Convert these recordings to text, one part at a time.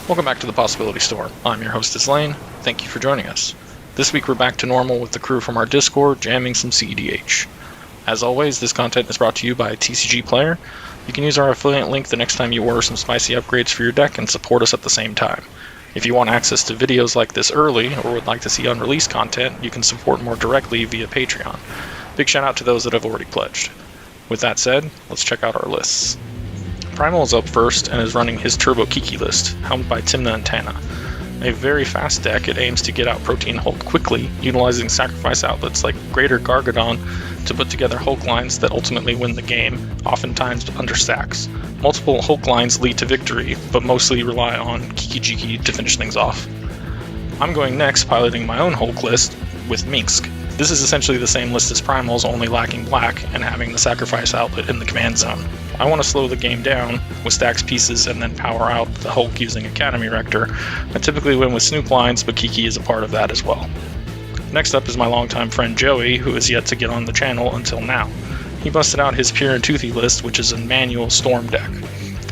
Welcome back to the Possibility Store. I'm your host Izlain. Thank you for joining us. This week we're back to normal with the crew from our Discord jamming some CEDH. As always, this content is brought to you by TCG Player. You can use our affiliate link the next time you order some spicy upgrades for your deck and support us at the same time. If you want access to videos like this early or would like to see unreleased content, you can support more directly via Patreon. Big shout out to those that have already pledged. With that said, let's check out our lists. Primal is up first and is running his Turbo Kiki list, helmed by Tymna and Tana. A very fast deck, it aims to get out Protein Hulk quickly, utilizing sacrifice outlets like Greater Gargadon to put together Hulk lines that ultimately win the game, oftentimes under stacks. Multiple Hulk lines lead to victory, but mostly rely on Kiki Jiki to finish things off. I'm going next, piloting my own Hulk list with Minsc. This is essentially the same list as Primal's, only lacking black and having the sacrifice outlet in the command zone. I want to slow the game down with stacks pieces and then power out the Hulk using Academy Rector. I typically win with Snoop lines, but Kiki is a part of that as well. Next up is my longtime friend Joey, who is yet to get on the channel until now. He busted out his Pure and Toothy list, which is a manual Storm deck.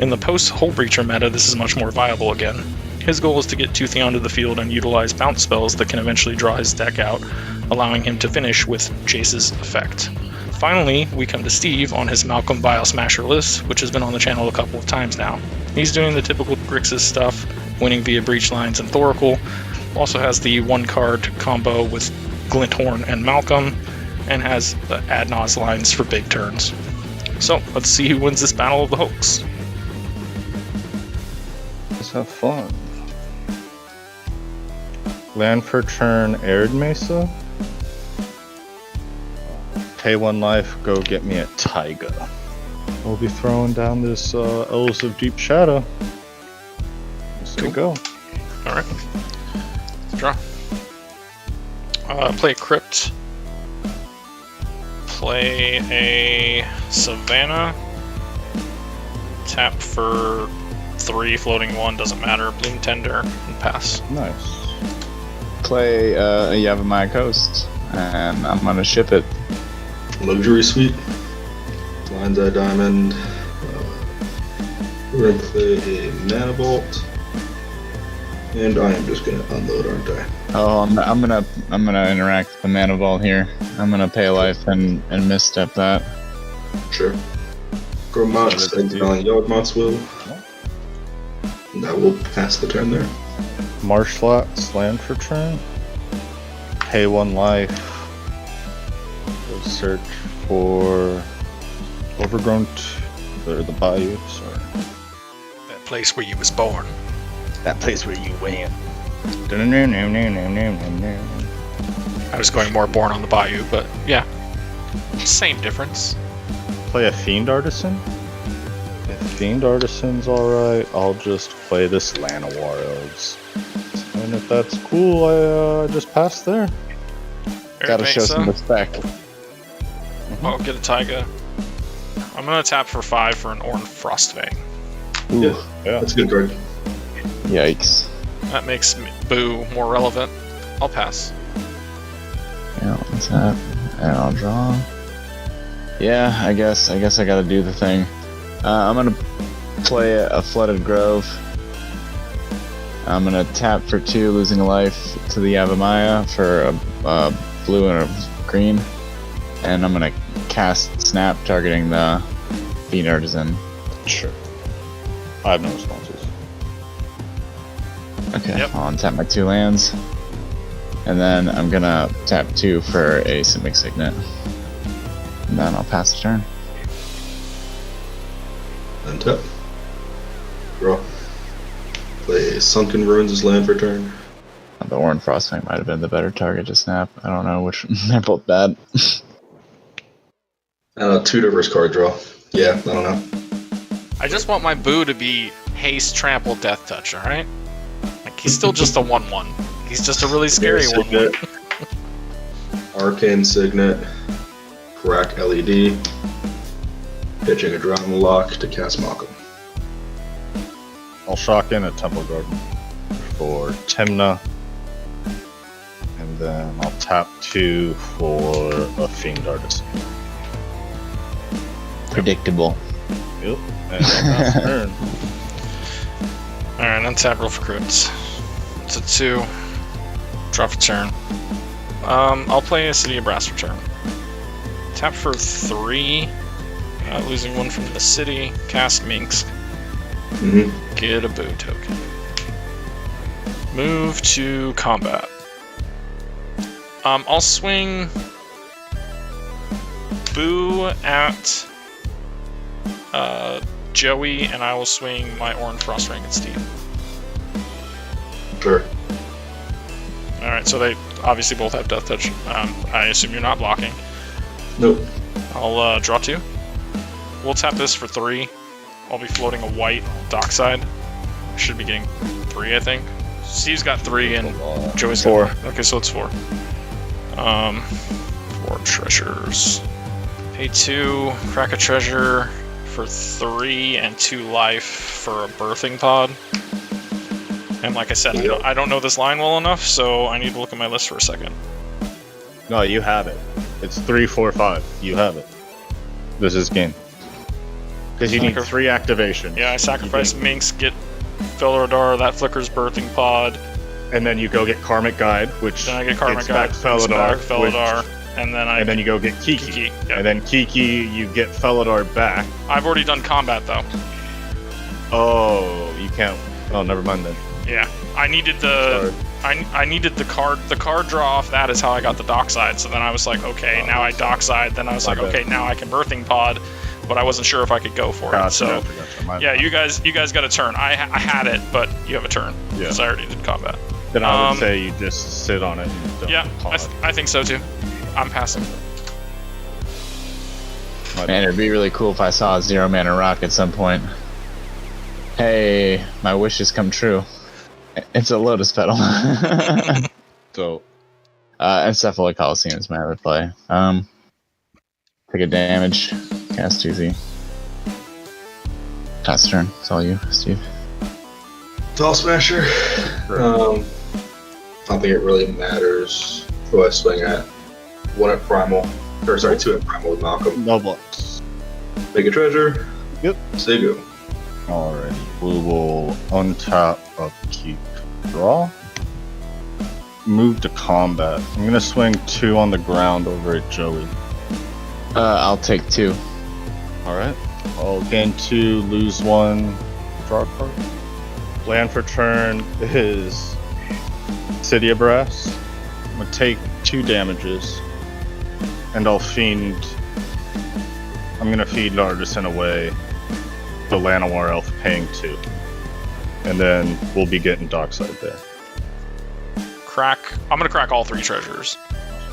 In the post-Hull Breacher meta, this is much more viable again. His goal is to get Toothy onto the field and utilize bounce spells that can eventually draw his deck out, allowing him to finish with Jace's effect. Finally, we come to Steve on his Malcolm Vial Smasher list, which has been on the channel a couple of times now. He's doing the typical Grixis stuff, winning via Breach Lines and Thoracle, also has the one-card combo with Glinthorn and Malcolm, and has the Adnaz lines for big turns. So, let's see who wins this Battle of the Hulks. Let's have fun. Land for turn, Arid Mesa. Pay one life, go get me a Taiga. We'll be throwing down this Elves of Deep Shadow. Let's go. Alright. Draw. Play a Crypt. Play a Savannah. Tap for 3, floating 1, doesn't matter. Bloom Tender, and pass. Nice. Play a Yavimaya Coast, and I'm gonna ship it. Luxury Suite, Lion's Eye Diamond. We're gonna play a Mana Vault, and I am just gonna unload, aren't I? Oh, I'm gonna interact with the Mana Vault here. I'm gonna pay life and misstep that. Sure. Grow Mox, exiling Yawgmoth's Will. And that will pass the turn there. Marsh Flats, land for turn. Pay one life. Go search for Overgrown or the Bayou, sorry. That place where you was born. That place where you went. I was going more Born on the Bayou, but yeah. Same difference. Play a Fiend Artisan. If Fiend Artisan's alright, I'll just play this Llanowar Elves. And if that's cool, I just pass there. Gotta show some respect. I'll get a Taiga. I'm gonna tap for 5 for an Ornn Frostfang. Ooh, Yeah. That's a good card. yikes. That makes Boo more relevant. I'll pass. Yeah, what's that? And I'll draw. Yeah, I guess I gotta do the thing. I'm gonna play a Flooded Grove. I'm gonna tap for 2, losing a life to the Yavimaya for a blue and a green. And I'm gonna cast Snap, targeting the Fiend Artisan. Sure. I have no responses. Okay, Yep. I'll untap my 2 lands. And then I'm gonna tap 2 for a Simic Signet. And then I'll pass the turn. Untap. Draw. Play Sunken Ruins as land for turn. The Ornn Frostfang might have been the better target to snap. I don't know which. They're both bad. And a 2 diverse card draw. Yeah, I don't know. I just want my Boo to be Haste, Trample, Death Touch, alright? Like, he's still just a 1-1. He's just a really scary Signet. 1-1. Arcane Signet. Crack LED. Pitching a Drown Lock to cast Malcolm. I'll shock in a Temple Garden for Tymna. And then I'll tap 2 for a Fiend Artisan. Predictable. Yep. And that's turn. Alright, untap roll for crits. It's a 2. Drop a turn. I'll play a City of Brass return. Tap for 3. Losing 1 from the city. Cast Minsc. Get a boo token. Move to combat. I'll swing Boo at Joey, and I will swing my Orange Frost Ring at Steve. Sure. Alright, so they obviously both have Death Touch. I assume you're not blocking. Nope. I'll draw 2. We'll tap this for 3. I'll be floating a white dockside. Should be getting 3, I think. Steve's got 3 and Joey's got 4. Okay, so it's 4. 4 treasures. Pay 2, crack a treasure for 3 and 2 life for a birthing pod. And like I said, I don't know this line well enough, so I need to look at my list for a second. No, you have it. It's 3, 4, 5. You have it. This is game. Because you need 3 activations. Yeah, I sacrifice Minsc, get Felidar, that flickers birthing pod. And then you go get Karmic Guide, which then I get Karmic Guide, Felidar, and then you go get Kiki. Yep. And then Kiki, you get Felidar back. I've already done combat though. Oh, you can't. Oh, never mind then. Yeah, I needed the I needed the card draw off. That is how I got the dockside. So then I was like, okay, now I dockside. Then I was like, okay, now I can birthing pod, but I wasn't sure if I could go for it. So yeah, you guys got a turn. I had it, but you have a turn because I already did combat. Then I would say you just sit on it. And don't I think so too. I'm passing. Man, it'd be really cool if I saw a 0-mana rock at some point. Hey, my wishes come true. It's a Lotus Petal. So, Encephalo Coliseum is my other play. Take a damage. Cast Toothy. Pass turn. It's all you, Steve. Doll Smasher. I don't think it really matters who I swing at. 1 at Primal. Or sorry, 2 at Primal with Malcolm. no blocks. Make a treasure. Yep. Say go. Alrighty. We will untap, upkeep, draw. Move to combat. I'm gonna swing 2 on the ground over at Joey. I'll take 2. Alright. I'll gain 2, lose 1, draw a card. Land for turn is City of Brass. I'm gonna take 2 damages. And I'll fiend. I'm gonna feed Artisan away. The Llanowar Elf paying 2. And then we'll be getting dockside there. I'm gonna crack all 3 treasures.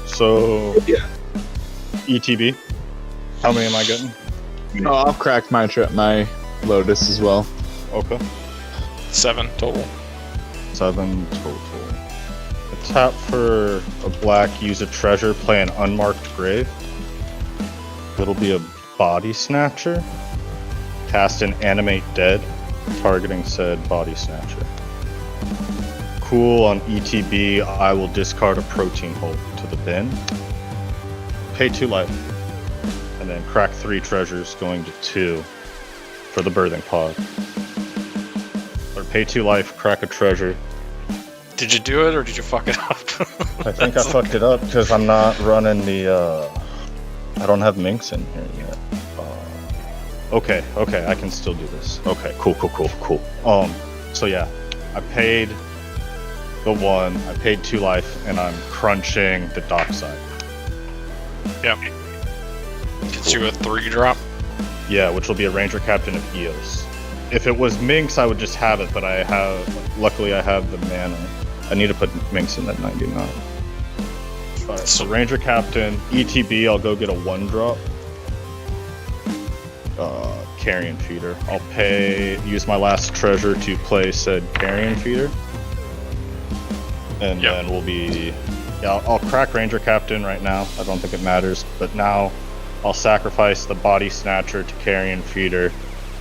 So Yeah. ETB. How many am I getting? Oh, I'll crack my Lotus as well. Okay. 7 total. 7 total. A tap for a black, use a treasure, play an unmarked grave. It'll be a Body Snatcher. Cast an Animate Dead, targeting said Body Snatcher. Cool, on ETB, I will discard a Protein Hulk to the bin. Pay 2 life. And then crack 3 treasures, going to 2 for the Birthing Pod. Or pay 2 life, crack a treasure. Did you do it or did you fuck it up? I think I fucked it up because I'm not running the, I don't have Minsc in here yet. Okay, I can still do this. Okay, cool. So yeah, I paid the 1, I paid 2 life, and I'm crunching the dockside. Yep. Gets you a 3 drop. Yeah, which will be a Ranger Captain of Eos. If it was Minsc, I would just have it, but luckily I have the mana. I need to put Minsc in that 99. Alright, so Ranger Captain, ETB, I'll go get a 1-drop. Carrion Feeder. I'll use my last treasure to play said Carrion Feeder. And then we'll be... Yeah, I'll crack Ranger Captain right now. I don't think it matters. But now I'll sacrifice the Body Snatcher to Carrion Feeder.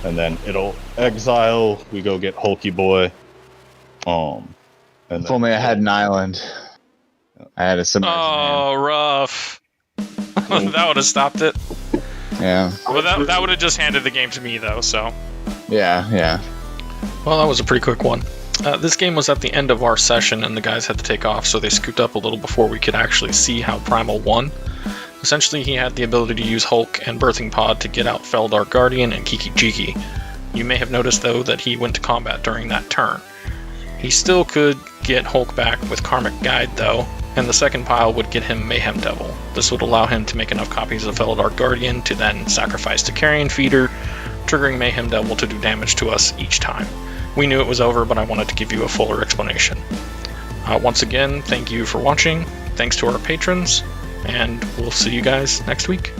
And then it'll exile. We go get Hulky Boy. And If only I had an island. I had a submerged man. Rough. That would have stopped it. Yeah. Well, that would have just handed the game to me, though, so... Yeah. Well, that was a pretty quick one. This game was at the end of our session and the guys had to take off, so they scooped up a little before we could actually see how Primal won. Essentially, he had the ability to use Hulk and Birthing Pod to get out Feldar Guardian and Kiki Jiki. You may have noticed, though, that he went to combat during that turn. He still could get Hulk back with Karmic Guide, though, and the second pile would get him Mayhem Devil. This would allow him to make enough copies of Feldar Guardian to then sacrifice to Carrion Feeder, triggering Mayhem Devil to do damage to us each time. We knew it was over, but I wanted to give you a fuller explanation. Once again, thank you for watching, thanks to our patrons, and we'll see you guys next week.